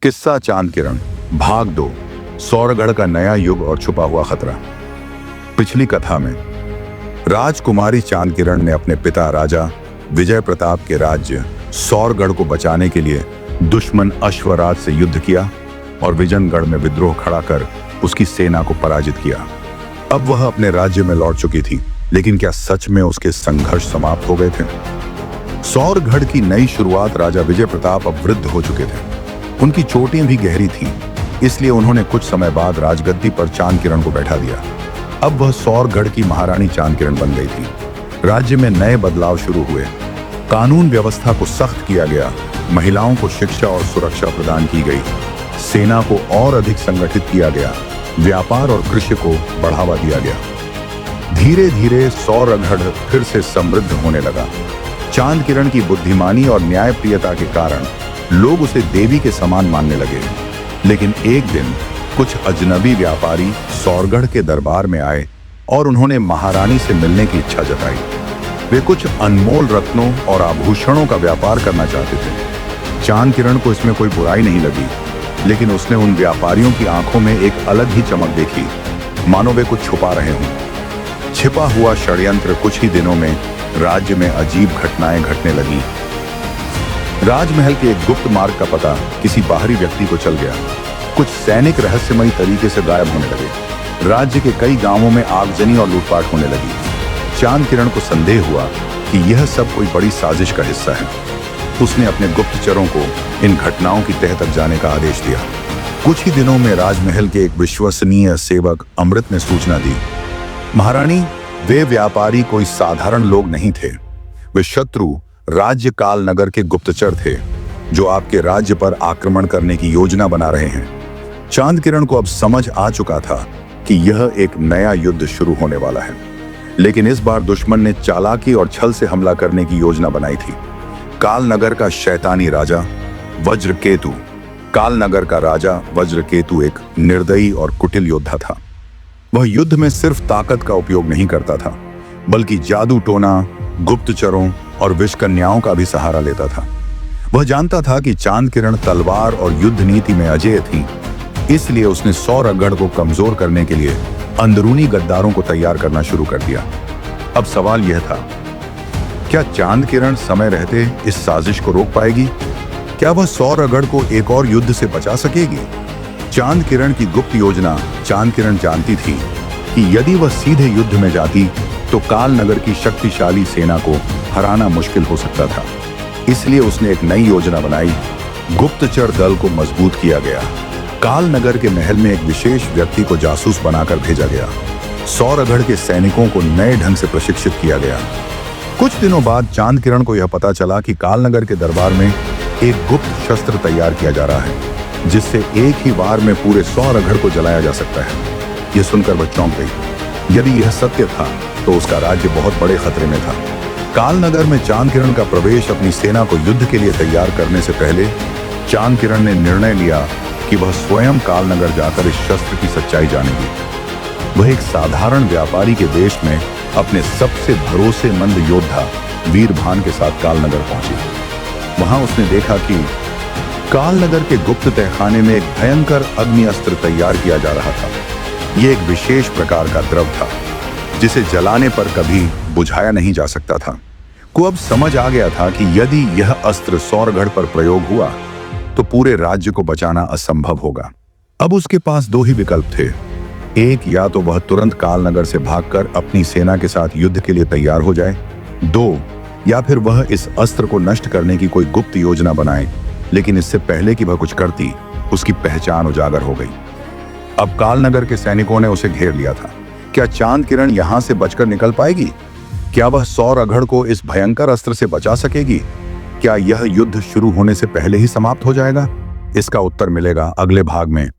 किस्सा चांद किरण भाग 2 सौरगढ़ का नया युग और छुपा हुआ खतरा। पिछली कथा में राजकुमारी चांद किरण ने अपने पिता राजा विजय प्रताप के राज्य सौरगढ़ को बचाने के लिए दुश्मन अश्वराज से युद्ध किया और विजनगढ़ में विद्रोह खड़ा कर उसकी सेना को पराजित किया। अब वह अपने राज्य में लौट चुकी थी, लेकिन क्या सच में उसके संघर्ष समाप्त हो गए थे? सौरगढ़ की नई शुरुआत राजा विजय प्रताप अब वृद्ध हो चुके थे। उनकी चोटें भी गहरी थीं, इसलिए उन्होंने कुछ समय बाद राजगद्दी पर चांद किरण को बैठा दिया। अब वह सौरगढ़ की महारानी चांद किरण बन गई थी। राज्य में नए बदलाव शुरू हुए। कानून व्यवस्था को सख्त किया गया, महिलाओं को शिक्षा और सुरक्षा प्रदान की गई, सेना को और अधिक संगठित किया गया, व्यापार और कृषि को बढ़ावा दिया गया। धीरे धीरे सौरगढ़ फिर से समृद्ध होने लगा। चांद किरण की बुद्धिमानी और न्यायप्रियता के कारण लोग उसे देवी के समान मानने लगे। लेकिन एक दिन कुछ अजनबी व्यापारी सौरगढ़ के दरबार में आए और उन्होंने महारानी से मिलने की इच्छा जताई। वे कुछ अनमोल रत्नों और आभूषणों का व्यापार करना चाहते थे। चांद किरण को इसमें कोई बुराई नहीं लगी, लेकिन उसने उन व्यापारियों की आंखों में एक अलग ही चमक देखी, मानो वे कुछ छुपा रहे हों। छिपा हुआ षड्यंत्र कुछ ही दिनों में राज्य में अजीब घटनाएं घटने लगी। राजमहल के एक गुप्त मार्ग का पता किसी बाहरी व्यक्ति को चल गया। कुछ सैनिक रहस्यमयी तरीके से गायब होने लगे। राज्य के कई गांवों में आगजनी और लूटपाट होने लगी। चांद किरण को संदेह हुआ कि यह सब कोई बड़ी साजिश का हिस्सा है। उसने अपने गुप्तचरों को इन घटनाओं की तह तक जाने का आदेश दिया। कुछ ही दिनों में राजमहल के एक विश्वसनीय सेवक अमृत ने सूचना दी, महारानी, वे व्यापारी कोई साधारण लोग नहीं थे। वे शत्रु राज्य काल नगर के गुप्तचर थे, जो आपके राज्य पर आक्रमण करने की योजना बना रहे हैं। चांद किरण को अब समझ आ चुका था कि यह एक नया युद्ध शुरू होने वाला है, लेकिन इस बार दुश्मन ने चालाकी और छल से हमला करने की योजना बनाई थी। कालनगर का शैतानी राजा वज्रकेतु कालनगर का राजा वज्रकेतु एक निर्दयी और कुटिल योद्धा था। वह युद्ध में सिर्फ ताकत का उपयोग नहीं करता था, बल्कि जादू टोना, गुप्तचरों और विषकन्याओं का भी सहारा लेता था। वह जानता था कि चांद किरण तलवार और युद्ध नीति में अजेय थी, इसलिए उसने सौरगढ़ को कमजोर करने के लिए अंदरूनी गद्दारों को तैयार करना शुरू कर दिया। अब सवाल यह था, क्या चांद किरण समय रहते इस साजिश को रोक पाएगी? क्या वह सौरगढ़ को एक और युद्ध से बचा सकेगी? चांद किरण की गुप्त योजना चांद किरण जानती थी कि यदि वह सीधे युद्ध में जाती तो कालनगर की शक्तिशाली सेना को हराना मुश्किल हो सकता था। इसलिए उसने एक नई योजना बनाई। गुप्तचर दल को मजबूत किया गया। कालनगर के महल में एक विशेष व्यक्ति को जासूस बनाकर भेजा गया। सौरगढ़ के सैनिकों को नए ढंग से प्रशिक्षित किया गया। कुछ दिनों बाद चांद किरण को यह पता चला कि कालनगर के दरबार में एक गुप्त शस्त्र तैयार किया जा रहा है, जिससे एक ही बार में पूरे सौरगढ़ को जलाया जा सकता है। यह सुनकर वह चौंक गई। यदि यह सत्य था तो उसका राज्य बहुत बड़े खतरे में था। कालनगर में चांद किरण का प्रवेश अपनी सेना को युद्ध के लिए तैयार करने से पहले चांद किरण ने निर्णय लिया कि वह स्वयं कालनगर जाकर इस शस्त्र की सच्चाई जानेगी। वह एक साधारण व्यापारी के वेश में अपने सबसे भरोसेमंद योद्धा वीरभान के साथ कालनगर पहुंची। वहां उसने देखा कि कालनगर के गुप्त तहखाने में एक भयंकर अग्नि अस्त्र तैयार किया जा रहा था। यह एक विशेष प्रकार का द्रव था, जिसे जलाने पर कभी बुझाया नहीं जा सकता था। को अब समझ आ गया था कि यदि यह अस्त्र सौरगढ़ पर प्रयोग हुआ तो पूरे राज्य को बचाना असंभव होगा। अब उसके पास दो ही विकल्प थे। एक, या तो वह तुरंत कालनगर से भागकर अपनी सेना के साथ युद्ध के लिए तैयार हो जाए। दो, या फिर वह इस अस्त्र को नष्ट करने की कोई गुप्त योजना बनाए, लेकिन इससे पहले कि वह कुछ करती, उसकी पहचान उजागर हो गई। अब कालनगर के सैनिकों ने उसे घेर लिया था। क्या चांद किरण यहां से बचकर निकल पाएगी? क्या वह सौरगढ़ को इस भयंकर अस्त्र से बचा सकेगी? क्या यह युद्ध शुरू होने से पहले ही समाप्त हो जाएगा? इसका उत्तर मिलेगा अगले भाग में।